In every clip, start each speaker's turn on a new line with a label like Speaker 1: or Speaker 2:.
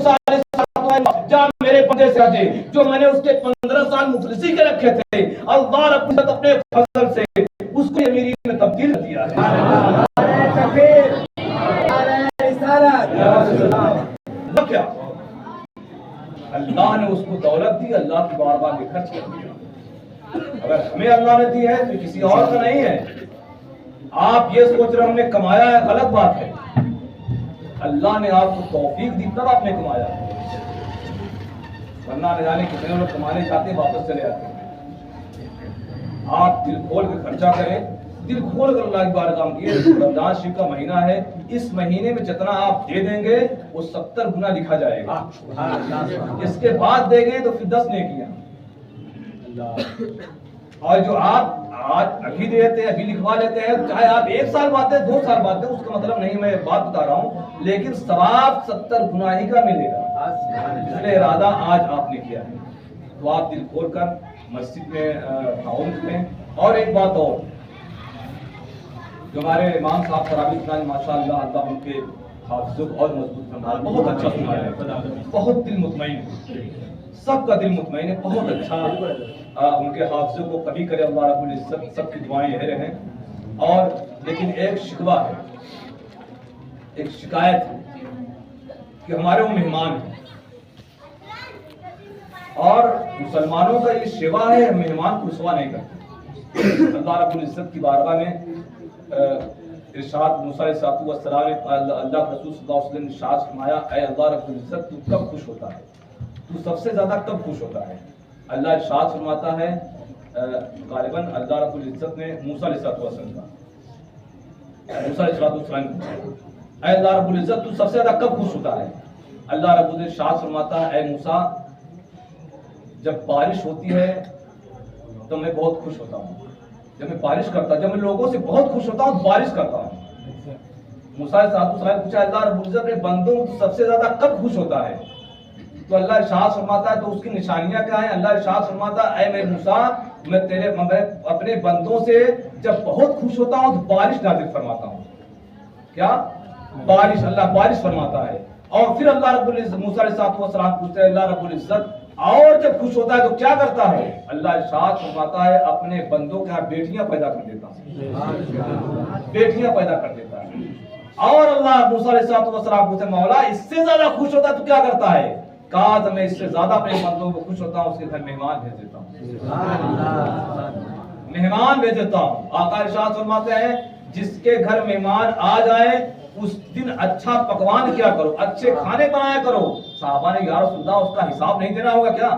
Speaker 1: موسیٰ علیہ السلام جا میرے بندے سے آجے جو میں نے اس کے 15 سال مفلسی کے رکھے تھے، اللہ رب العزت اپنے فضل سے اس کو امیر میں تبدیل کر دیا ہے۔ کیا اللہ نے اس کو دولت دی، اللہ کی بارگاہ میں خرچ کر دیا۔ اگر ہمیں اللہ نے دی ہے تو کسی اور کا نہیں ہے۔ آپ یہ سوچ رہے ہم نے کمایا ہے، غلط بات ہے۔ اللہ نے آپ کو توفیق دی تب آپ نے کمایا، ورنہ نہ جانے کتنے لوگ کمانے جاتے واپس چلے آتے ہیں۔ آپ دل کھول کے خرچہ کریں، دل کھول کر اللہ کی بارگاہ میں کیے۔ رمضان شریف کا مہینہ ہے، اس مہینے میں جتنا آپ دے دیں گے وہ 70 گنا لکھا جائے گا، اس کے بعد دیں گے تو پھر 10 نیکیاں۔ اور جو آپ آج ابھی دیتے ہیں، ابھی لکھوا لیتے ہیں، چاہے آپ 1 سال بعد دیں 2 سال بعد دیں، اس کا مطلب نہیں، میں بات بتا رہا ہوں، لیکن ثواب 70 گنا ہی کا ملے گا۔ اس لیے ارادہ آج آپ نے کیا ہے تو آپ دل کھول کر مسجد میں تعاون کریں۔ اور ایک بات اور، جو ہمارے امام صاحب تراویح پڑھائیں ماشاءاللہ، اللہ ان کے حافظوں کو اور مضبوط فرمائے، بہت اچھا سنایا ہے، بہت دل مطمئن ہے، سب کا دل مطمئن ہے، بہت اچھا۔ ان کے حافظوں کو کبھی کرے اللہ رب العزت، سب کی دعائیں یہ رہیں۔ اور لیکن ایک شکوہ ہے، ایک شکایت ہے کہ ہمارے وہ مہمان ہیں، اور مسلمانوں کا یہ شیوا ہے، مہمان کو رسوا نہیں کرتے۔ اللہ رب العزت کی بارگاہ میں ارشاد موسیٰ علیہ السلام نے اللہ کے رسول صلی اللہ علیہ وسلم نے ارشاد فرمایا، اے اللہ رب العزت تو کب خوش ہوتا ہے، تو سب سے زیادہ کب خوش ہوتا ہے؟ اللہ ارشاد فرماتا ہے، غالباً اللہ رب العزت نے موسیٰ علیہ السلام کا، موسیٰ علیہ السلام نے، اے اللہ رب العزت تو سب سے زیادہ کب خوش ہوتا ہے؟ اللہ رب العزت ارشاد فرماتا ہے، اے موسیٰ جب بارش ہوتی ہے تو میں بہت خوش ہوتا ہوں، جب میں بارش کرتا ہوں، جب میں لوگوں سے بہت خوش ہوتا ہوں تو بارش کرتا ہوں۔ موسیٰ علیہ السلام نے پوچھا، اللہ رب العزت اپنے بندوں کو سب سے زیادہ کب خوش ہوتا ہے؟ تو اللہ ارشاد فرماتا ہے تو اس کی نشانیاں کیا ہیں؟ اللہ ارشاد فرماتا ہے، اے میرے موسیٰ میں اپنے بندوں سے جب بہت خوش ہوتا ہوں تو بارش نازل فرماتا ہوں۔ کیا؟ بارش، اللہ بارش فرماتا ہے۔ اور پھر اللہ رب العزت موسیٰ علیہ السلام پوچھتے ہیں، اللہ رب العزت اور جب خوش ہوتا ہے تو کیا کرتا ہے؟ اللہ ارشاد فرماتا ہے، اپنے بندوں کے ہاں بیٹیاں پیدا کر دیتا ہے، بیٹیاں پیدا کر دیتا ہے۔ اور اللہ موسیٰ علیہ السلام پوچھتے ہیں، مولا اس سے زیادہ خوش ہوتا ہے تو کیا کرتا ہے؟ کاش میں اس سے زیادہ اپنے بندوں کو خوش ہوتا ہوں، اس کے گھر مہمان بھیج دیتا ہوں، مہمان بھیج دیتا ہوں۔ آقا ارشاد فرماتے ہیں، جس کے گھر مہمان آ جائیں اس دن اچھا پکوان کیا کرو، اچھے کھانے بنایا کرو۔ صحابہ نے یا رسول اللہ اس کا حساب نہیں دینا ہوگا کیا؟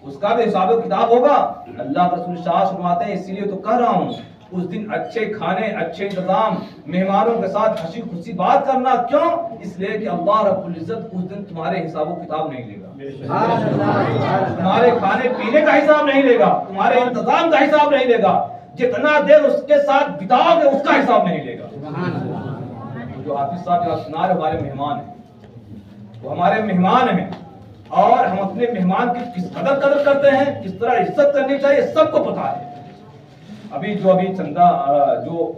Speaker 1: اس کا بھی حساب و کتاب ہوگا؟ اللہ کے رسول شاہ فرماتے ہیں، اسی لیے تو کہہ رہا ہوں اس دن اچھے کھانے، اچھے انتظام، مہمانوں کے ساتھ ہنسی خوشی بات کرنا۔ کیوں؟ اس لیے کہ اللہ رب العزت اس دن تمہارے حساب و کتاب نہیں لے گا، تمہارے کھانے پینے کا حساب نہیں لے گا، تمہارے انتظام کا حساب نہیں لے گا، جتنا دیر اس کے ساتھ بتاؤ گے اس کا حساب نہیں لے گا۔ جو حافظ صاحب جو سنا رہے ہمارے مہمان ہیں، وہ ہمارے مہمان ہیں، اور ہم اپنے مہمان کی کس قدر کرتے ہیں، کس طرح عزت کرنی چاہیے، سب کو پتا ہے۔ ابھی چندہ جو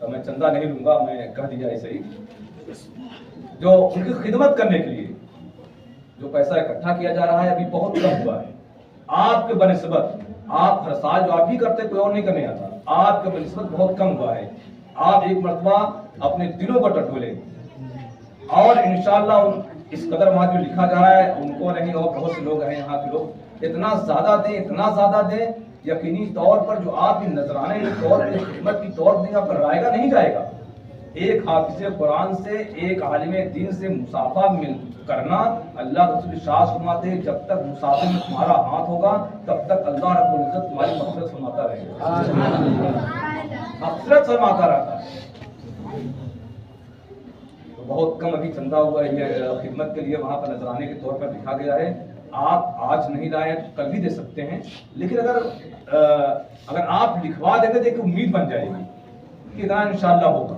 Speaker 1: میں چندہ نہیں لوں گا، میں کہہ دیا ایسے ہی، جو ان کی خدمت کرنے کے لیے جو پیسہ اکٹھا کیا جا رہا ہے ابھی بہت کم ہوا ہے۔ آپ کے بنسبت، آپ ہر سال جو آپ ہی کرتے کوئی اور نہیں کرنے آتا، آپ کے بنسبت بہت کم ہوا ہے۔ آپ ایک مرتبہ اپنے دلوں کو ٹٹولیں، اور انشاءاللہ اس قدر وہاں جو لکھا جا رہا ہے ان کو نہیں، اور بہت سے لوگ ہیں یہاں کے لوگ، اتنا زیادہ دیں، اتنا زیادہ دیں، یقینی طور پر جو آپ نذرانے کے طور پر خدمت کی طور پر پر رائے گا نہیں جائے گا۔ ایک حافظ قرآن سے، ایک عالم دین سے مصافحہ کرنا، اللہ رسول شاہ فرماتے ہیں جب تک مصافحہ میں تمہارا ہاتھ ہوگا تب تک اللہ رب العزت تمہاری مغفرت فرماتا رہے گا، مغفرت فرماتا رہتا ہے۔ بہت کم ابھی چندہ ہوا ہے یہ خدمت کے لیے، وہاں پر نذرانے کے طور پر لکھا گیا ہے۔ آپ آج نہیں لائے تو کل بھی دے سکتے ہیں، لیکن اگر آپ لکھوا دیں گے تو ایک امید بن جائے گی کہ اتنا انشاءاللہ ہوگا۔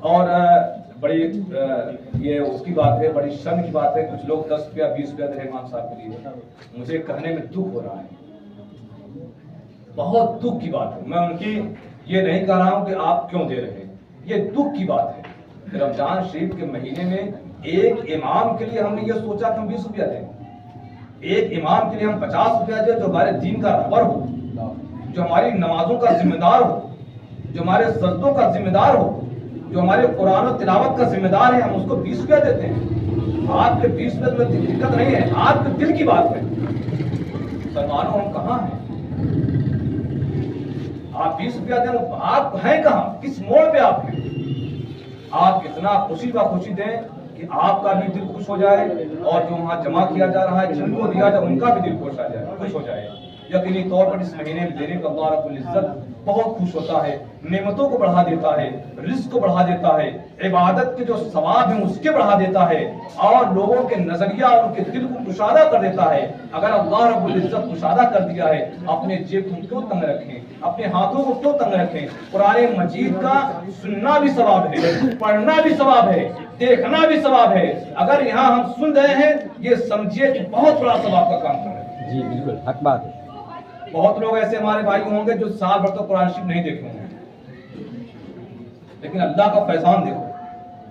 Speaker 1: اور بڑی یہ اس کی بات ہے، بڑی شرم کی بات ہے، کچھ لوگ 10 روپیہ 20 روپیہ دے امام صاحب کے لیے، مجھے کہنے میں دکھ ہو رہا ہے، بہت دکھ کی بات ہے۔ میں ان کی یہ نہیں کہہ رہا ہوں کہ آپ کیوں دے رہے ہیں، یہ دکھ کی بات ہے۔ رمضان شریف کے مہینے میں ایک امام کے لیے ہم نے یہ سوچا کہ ہم 20 روپیہ دیں, ایک امام کے لیے ہم 50 روپیہ دیں, جو ہمارے دین کا رہبر ہو, جو ہماری نمازوں کا ذمہ دار ہو, جو ہمارے سجدوں کا ذمہ دار ہو, جو ہمارے قرآن و تلاوت کا ذمہ دار ہے, ہم اس کو 20 روپیہ دیتے ہیں. آپ کے 20 روپئے میں دقت نہیں ہے, آپ کے دل کی بات ہے. مسلمانوں ہم کہاں ہیں؟ آپ 20 روپیہ دیں, آپ ہیں کہاں, کس موڑ پہ آپ ہیں؟ آپ اتنا خوشی کا خوشی دیں کہ آپ کا بھی دل خوش ہو جائے, اور جو وہاں جمع کیا جا رہا ہے جن کو دیا جائے ان کا بھی دل خوش ہو جائے. یقینی طور پر اس مہینے میں دینے کا اللہ رب العزت بہت خوش ہوتا ہے, نعمتوں کو بڑھا دیتا ہے, رزق کو بڑھا دیتا ہے, عبادت کے جو ثواب ہیں اس کے بڑھا دیتا ہے, اور لوگوں کے نظریہ اور ان کے دل کو کشادہ کر دیتا ہے. اگر اللہ رب العزت کشادہ کر دیا ہے, اپنے جیب کو کیوں تنگ رکھیں, اپنے ہاتھوں کو کیوں تنگ رکھیں؟ قرآن مجید کا سننا بھی ثواب ہے, پڑھنا بھی ثواب ہے, دیکھنا بھی ثواب ہے. اگر یہاں ہم سن رہے ہیں, یہ سمجھیے کہ بہت بڑا ثواب کا کام کر رہے ہیں.
Speaker 2: جی بالکل حق بات ہے.
Speaker 1: بہت لوگ ایسے ہمارے بھائی ہوں گے جو سال بھر تو قرآن شریف نہیں دیکھے ہوں گے, لیکن اللہ کا فیضان دیکھو,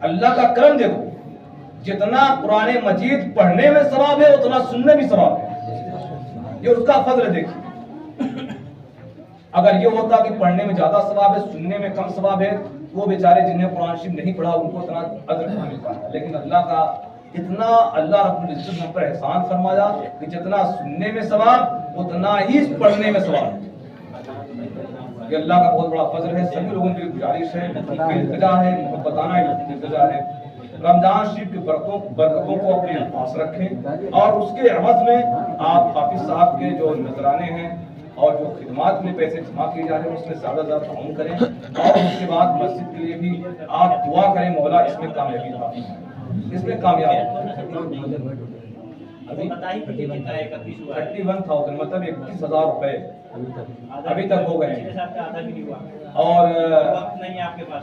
Speaker 1: اللہ کا کرم دیکھو. جتنا قرآن مجید پڑھنے میں ثواب ہے اتنا سننے میں ثواب ہے. یہ اس کا فضل دیکھیے. اگر یہ ہوتا کہ پڑھنے میں زیادہ ثواب ہے, سننے میں کم ثواب ہے, وہ بیچارے جنہیں قرآن شریف نہیں پڑھا ان کو اتنا اجر کہاں مل پاتا. لیکن اللہ کا اتنا اللہ رب العزت ہم پر احسان فرمایا کہ جتنا سننے میں ثواب اتنا ہی پڑھنے میں ثواب. یہ اللہ کا بہت بڑا فضل ہے. سبھی لوگوں کی گزارش ہے, التجا ہے, محبتانہ التجا ہے, رمضان شریف کی برکتوں کو اپنے پاس رکھیں, اور اس کے عوض میں آپ حافظ صاحب کے جو نذرانے ہیں اور جو خدمات میں پیسے جمع کیے جا رہے ہیں اس میں زیادہ زیادہ تعاون کریں, اور اس کے بعد مسجد کے لیے بھی آپ دعا کریں مولا اس میں کامیابی عطا فرمائے, اس میں کامیاب. ابھی 31,000 مطلب 31,000 روپے ابھی تک ہو گئے ہیں, اور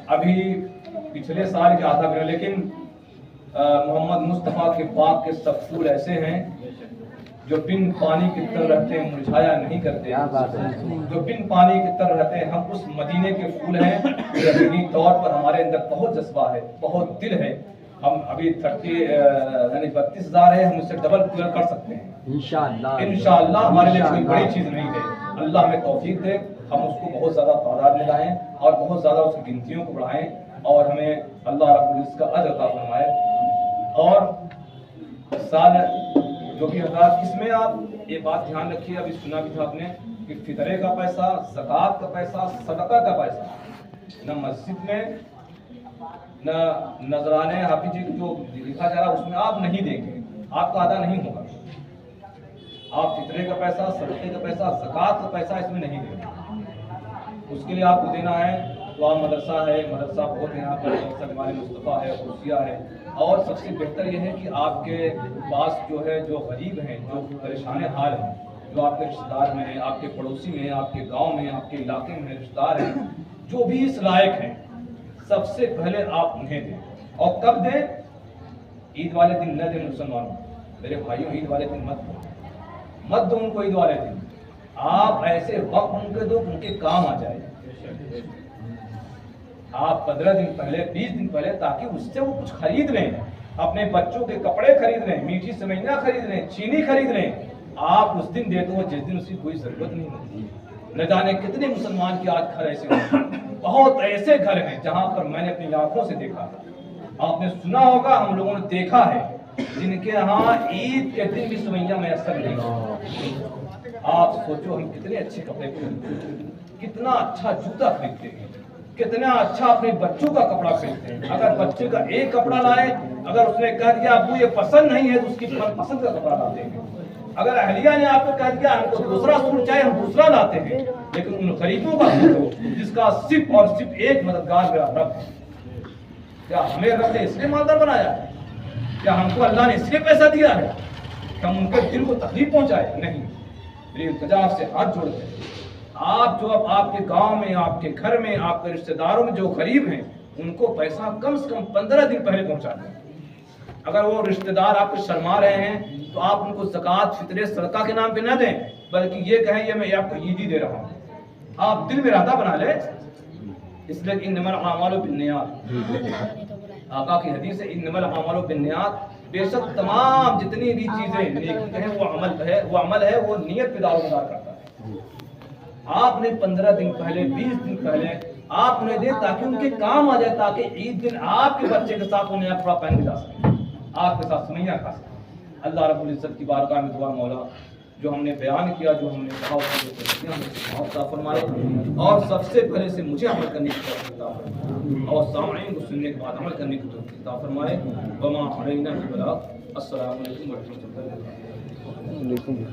Speaker 1: ابھی پچھلے سال کے آدھا گئے. لیکن محمد مصطفیٰ کے پاک کے سب پھول ایسے ہیں جو بن پانی کی طرح رہتے ہیں, مرجھایا نہیں کرتے, جو بن پانی کی طرح رہتے ہیں. ہم اس مدینے کے پھول ہیں. یقینی طور پر ہمارے اندر بہت جذبہ ہے, بہت دل ہے. ہم ابھی 32,000 ہے, ہم اس سے ڈبل پورا کر سکتے ہیں انشاءاللہ. ہمارے لیے کوئی بڑی چیز نہیں ہے. اللہ ہمیں توفیق دے, ہم اس کو بہت زیادہ تعداد میں لائیں اور بہت زیادہ اس کی گنتیوں کو بڑھائیں, اور ہمیں اللہ رب العزت کا اجر عطا فرمائے. اور سال جو بھی حضرات, اس میں آپ یہ بات دھیان رکھیے, ابھی سنا بھی تھا آپ نے کہ فطرے کا پیسہ, زکوٰۃ کا پیسہ, صدقہ کا پیسہ نہ مسجد میں نہ نذرانے حافظ جی جو لکھا جا رہا ہے اس میں آپ نہیں دیں گے, آپ کا ادا نہیں ہوگا. آپ فطرے کا پیسہ, صدقے کا پیسہ, زکوٰۃ کا پیسہ اس میں نہیں دیں گے. اس کے لیے آپ کو دینا ہے تو آپ مدرسہ ہے, مدرسہ بہت ہے یہاں پر, ہمارے مصطفیٰ ہے, عرسیہ ہے. اور سب سے بہتر یہ ہے کہ آپ کے پاس جو ہے جو غریب ہیں, جو پریشان حال ہیں, جو آپ کے رشتہ دار میں ہیں, آپ کے پڑوسی میں ہیں, آپ کے گاؤں میں, آپ کے علاقے میں رشتہ دار ہیں, جو بھی اس لائق ہیں, سب سے پہلے آپ انہیں دیں. اور کب دیں؟ عید والے دن نہ دیں. مسلمانوں میرے بھائیوں, عید والے دن مت دو ان کو عید والے دن. آپ ایسے وقت ان کے دو ان کے کام آ جائے. آپ 15 دن پہلے, 20 دن پہلے, تاکہ اس سے وہ کچھ خرید لیں, اپنے بچوں کے کپڑے خرید لیں, میٹھی سوئیاں خرید لیں, چینی خرید لیں. آپ اس دن دیتے ہو جس دن اس کی کوئی ضرورت نہیں ہوتی. نہ جانے کتنے مسلمان کے آج گھر ایسے ہیں, بہت ایسے گھر ہیں جہاں پر میں نے اپنی آنکھوں سے دیکھا. آپ نے سنا ہوگا, ہم لوگوں نے دیکھا ہے, جن کے ہاں عید کے دن بھی سوئیاں میسر نہیں ہوتی. آپ سوچو ہم کتنے اچھے کپڑے خریدتے ہیں, کتنا اچھا جوتا خریدتے ہیں, کتنا اچھا اپنے بچوں کا کپڑا خریدتے ہیں. اگر بچے کا ایک کپڑا لائے, اگر اس نے کہہ دیا ابو یہ پسند نہیں ہے تو اس کی پسند کا کپڑا لاتے ہیں. اگر اہلیہ نے آپ کو کہہ دیا ہم کو دوسرا سوٹ چاہیے, ہم دوسرا لاتے ہیں. لیکن ان غریبوں کا سوچو جس کا صرف اور صرف ایک مددگار میرا رب ہے. کیا ہمیں رب نے اس لیے مالدار بنایا ہے؟ کیا ہم کو اللہ نے اس لیے پیسہ دیا ہے کہ ہم ان کے دل کو تکلیف پہنچائے؟ نہیں. میری التجا آپ سے ہاتھ جوڑتے ہیں, آپ جو اب آپ کے گاؤں میں, آپ کے گھر میں, آپ کے رشتہ داروں میں جو غریب ہیں ان کو پیسہ کم سے کم 15 دن پہلے پہنچا دیں. اگر وہ رشتہ دار آپ کو شرما رہے ہیں تو آپ ان کو زکوٰۃ, فطرے, صدقہ کے نام پہ نہ دیں, بلکہ یہ کہیں یہ میں آپ کو عیدی دے رہا ہوں. آپ دل میں ارادہ بنا لیں, اس لیے کہ انما الاعمال بالنیات. آقا کی حدیث ہے انما الاعمال بالنیات، بے شک تمام جتنی بھی چیزیں نیکی ہیں وہ عمل ہے، وہ نیت پہ دار و مدار کرتا ہے۔ آپ نے 15 دن پہلے 20 دن پہلے آپ نے دے تاکہ ان کے کام آ جائے، تاکہ عید دن آپ کے بچے کے ساتھ انہیں کپڑا پہن کے جا سکے، آپ کے ساتھ سمیا کھا سکے۔ اللہ رب العزت کی بارگاہ میں دعا مولا جو ہم نے بیان کیا، جو ہم نے کہا اس کو عطا فرمائے، اور سب سے پہلے سے مجھے عمل کرنے کی توفیق عطا فرمائے، اور سامعین کو سننے کے بعد عمل کرنے کی توفیق عطا فرمائے۔ وما علینا الا البلاغ۔ السلام علیکم ورحمۃ اللہ وبرکاتہ۔